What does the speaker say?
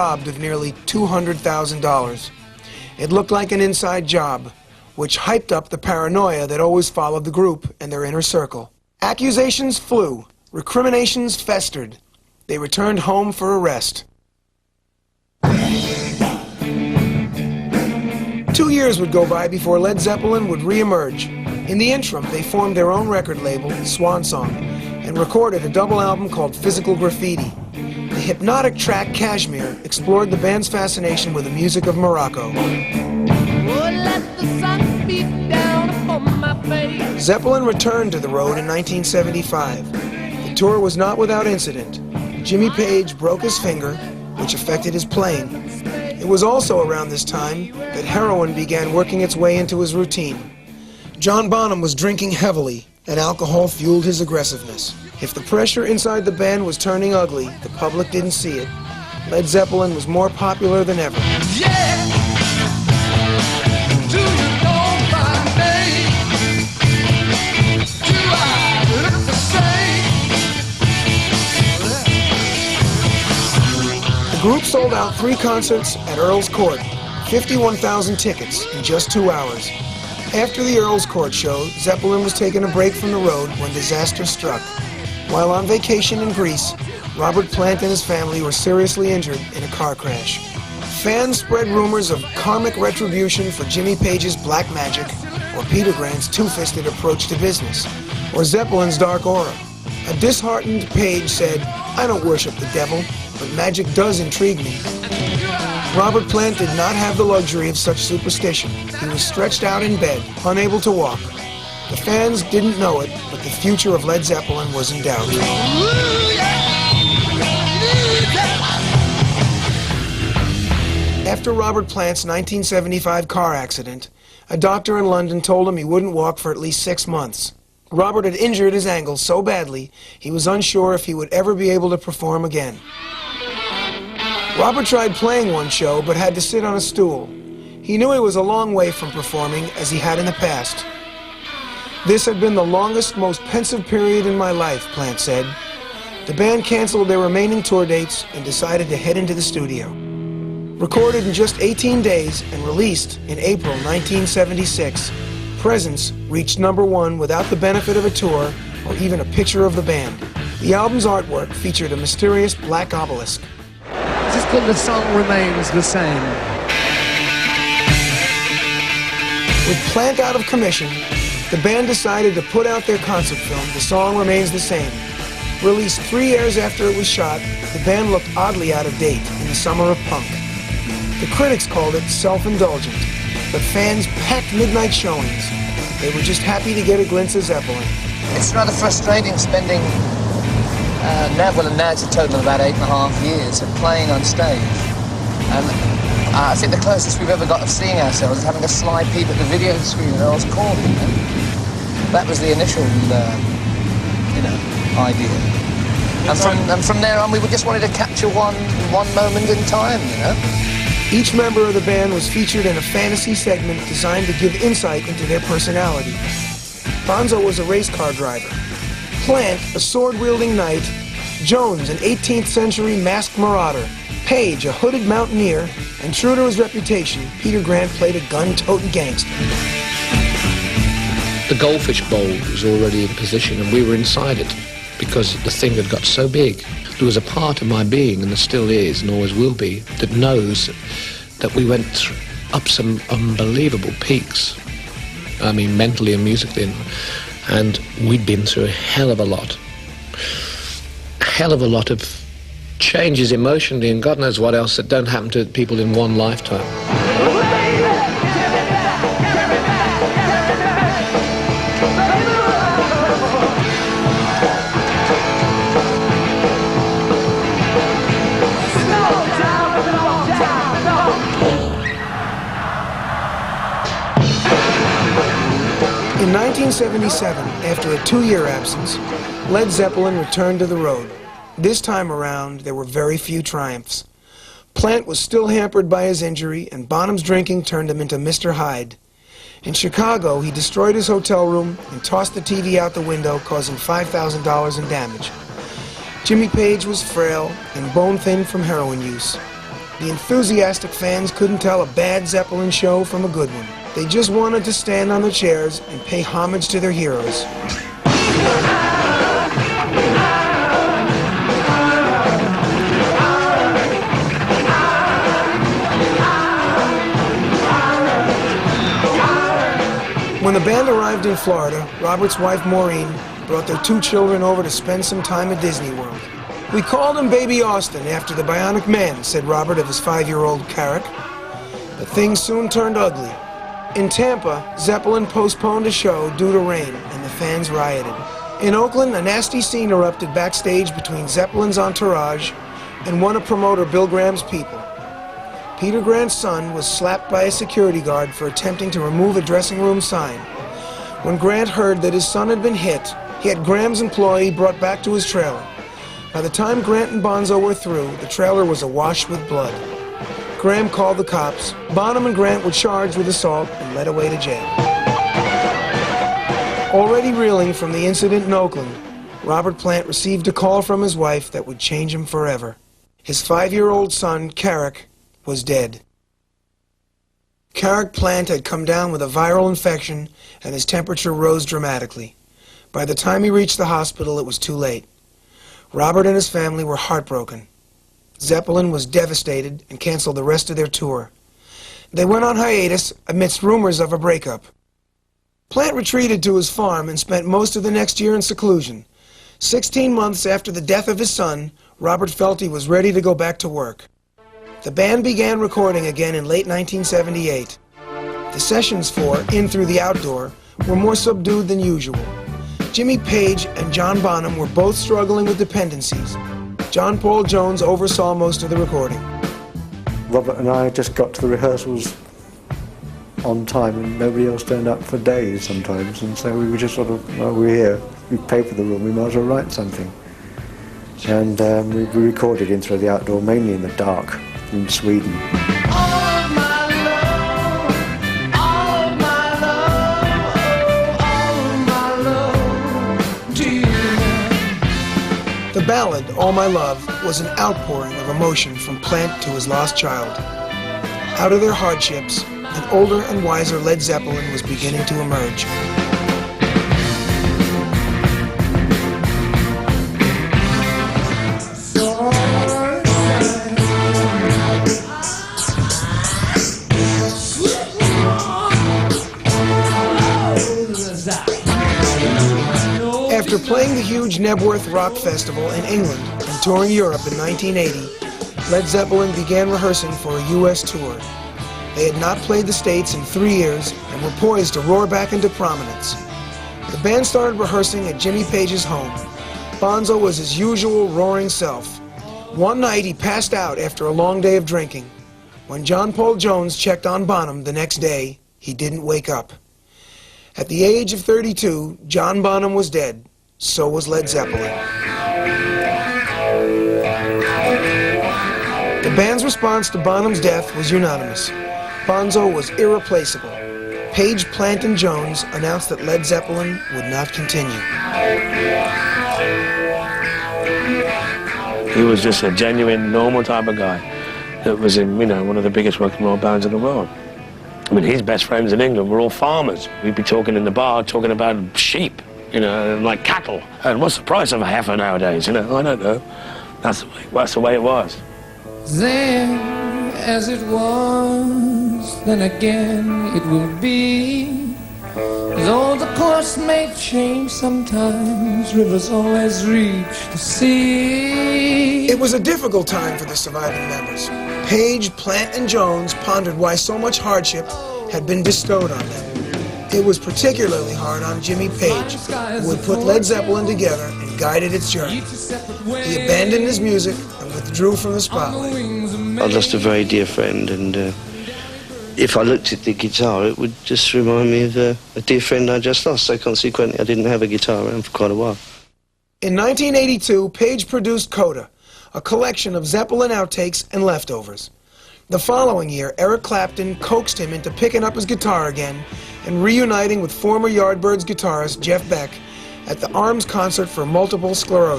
robbed of nearly $200,000. It looked like an inside job, which hyped up the paranoia that always followed the group and their inner circle. Accusations flew, recriminations festered. They returned home for a rest. 2 years would go by before Led Zeppelin would re-emerge. In the interim, they formed their own record label, Swan Song, and recorded a double album called Physical Graffiti. The hypnotic track Kashmir explored the band's fascination with the music of Morocco. Zeppelin returned to the road in 1975. The tour was not without incident. Jimmy Page broke his finger, which affected his playing. It was also around this time that heroin began working its way into his routine. John Bonham was drinking heavily, and alcohol fueled his aggressiveness. If the pressure inside the band was turning ugly, the public didn't see it. Led Zeppelin was more popular than ever. Yeah. Do you know my name? Do I look the same? The group sold out 3 concerts at Earl's Court, 51,000 tickets in just 2 hours. After the Earl's Court show, Zeppelin was taking a break from the road when disaster struck. While on vacation in Greece, Robert Plant and his family were seriously injured in a car crash. Fans spread rumors of karmic retribution for Jimmy Page's black magic, or Peter Grant's two-fisted approach to business, or Zeppelin's dark aura. A disheartened Page said, "I don't worship the devil, but magic does intrigue me." Robert Plant did not have the luxury of such superstition. He was stretched out in bed, unable to walk. The fans didn't know it, but the future of Led Zeppelin was in doubt. After Robert Plant's 1975 car accident, a doctor in London told him he wouldn't walk for at least 6 months. Robert had injured his ankle so badly, he was unsure if he would ever be able to perform again. Robert tried playing one show, but had to sit on a stool. He knew he was a long way from performing, as he had in the past. "This had been the longest, most pensive period in my life," Plant said. The band canceled their remaining tour dates and decided to head into the studio. Recorded in just 18 days and released in April 1976, Presence reached #1 without the benefit of a tour or even a picture of the band. The album's artwork featured a mysterious black obelisk. This is called The Song Remains the Same. With Plant out of commission, the band decided to put out their concert film, The Song Remains the Same. Released 3 years after it was shot, the band looked oddly out of date in the summer of punk. The critics called it self-indulgent, but fans packed midnight showings. They were just happy to get a glimpse of Zeppelin. It's rather frustrating spending, now it's a total of about 8.5 years of playing on stage. And I think the closest we've ever got of seeing ourselves is having a sly peep at the video screen at Earl's Court. That was the initial, idea. And from there on, we just wanted to capture one moment in time, Each member of the band was featured in a fantasy segment designed to give insight into their personality. Bonzo was a race car driver, Plant a sword-wielding knight, Jones an 18th century masked marauder, Page a hooded mountaineer, and true to his reputation, Peter Grant played a gun-toting gangster. The goldfish bowl was already in position and we were inside it because the thing had got so big. There was a part of my being, and there still is and always will be, that knows that we went up some unbelievable peaks. I mean, mentally and musically. And we'd been through a hell of a lot. A hell of a lot of changes emotionally and God knows what else that don't happen to people in one lifetime. In 1977, after a 2-year absence, Led Zeppelin returned to the road. This time around, there were very few triumphs. Plant was still hampered by his injury, and Bonham's drinking turned him into Mr. Hyde. In Chicago, he destroyed his hotel room and tossed the TV out the window, causing $5,000 in damage. Jimmy Page was frail and bone-thin from heroin use. The enthusiastic fans couldn't tell a bad Zeppelin show from a good one. They just wanted to stand on their chairs and pay homage to their heroes. When the band arrived in Florida, Robert's wife Maureen brought their 2 children over to spend some time at Disney World. "We called him Baby Austin after the Bionic Man," said Robert of his 5-year-old Carrick. But things soon turned ugly. In Tampa, Zeppelin postponed a show due to rain, and the fans rioted. In Oakland, a nasty scene erupted backstage between Zeppelin's entourage and one of promoter Bill Graham's people. Peter Grant's son was slapped by a security guard for attempting to remove a dressing room sign. When Grant heard that his son had been hit, he had Graham's employee brought back to his trailer. By the time Grant and Bonzo were through, the trailer was awash with blood. Graham called the cops. Bonham and Grant were charged with assault and led away to jail. Already reeling from the incident in Oakland, Robert Plant received a call from his wife that would change him forever. His 5-year-old son, Carrick, was dead. Carrick Plant had come down with a viral infection, and his temperature rose dramatically. By the time he reached the hospital, it was too late. Robert and his family were heartbroken. Zeppelin was devastated and canceled the rest of their tour. They went on hiatus amidst rumors of a breakup. Plant retreated to his farm and spent most of the next year in seclusion. 16 months after the death of his son, Robert felt he was ready to go back to work. The band began recording again in late 1978. The sessions for In Through the Outdoor were more subdued than usual. Jimmy Page and John Bonham were both struggling with dependencies. John Paul Jones oversaw most of the recording. Robert and I just got to the rehearsals on time, and nobody else turned up for days sometimes, and so we were just sort of, well, we're here, we paid for the room, we might as well write something. And we recorded In Through the Outdoor mainly in the dark in Sweden. The ballad, All My Love, was an outpouring of emotion from Plant to his lost child. Out of their hardships, an older and wiser Led Zeppelin was beginning to emerge. After playing the huge Nebworth Rock Festival in England and touring Europe in 1980, Led Zeppelin began rehearsing for a U.S. tour. They had not played the States in 3 years and were poised to roar back into prominence. The band started rehearsing at Jimmy Page's home. Bonzo was his usual roaring self. One night he passed out after a long day of drinking. When John Paul Jones checked on Bonham the next day, he didn't wake up. At the age of 32, John Bonham was dead. So was Led Zeppelin. The band's response to Bonham's death was unanimous. Bonzo was irreplaceable. Page, Plant, and Jones announced that Led Zeppelin would not continue. He was just a genuine, normal type of guy that was in, one of the biggest rock and roll bands in the world. I mean, his best friends in England were all farmers. We'd be talking in the bar, talking about sheep, like cattle. And what's the price of a heifer nowadays? I don't know. That's the way it was. Then, as it was, then again it will be. Though the course may change sometimes, rivers always reach the sea. It was a difficult time for the surviving members. Page, Plant, and Jones pondered why so much hardship had been bestowed on them. It was particularly hard on Jimmy Page, who had put Led Zeppelin together and guided its journey. He abandoned his music and withdrew from the spotlight. I lost a very dear friend, and if I looked at the guitar, it would just remind me of a dear friend I just lost, so consequently I didn't have a guitar around for quite a while. In 1982, Page produced Coda, a collection of Zeppelin outtakes and leftovers. The following year, Eric Clapton coaxed him into picking up his guitar again and reuniting with former Yardbirds guitarist Jeff Beck at the Arms concert for multiple sclerosis.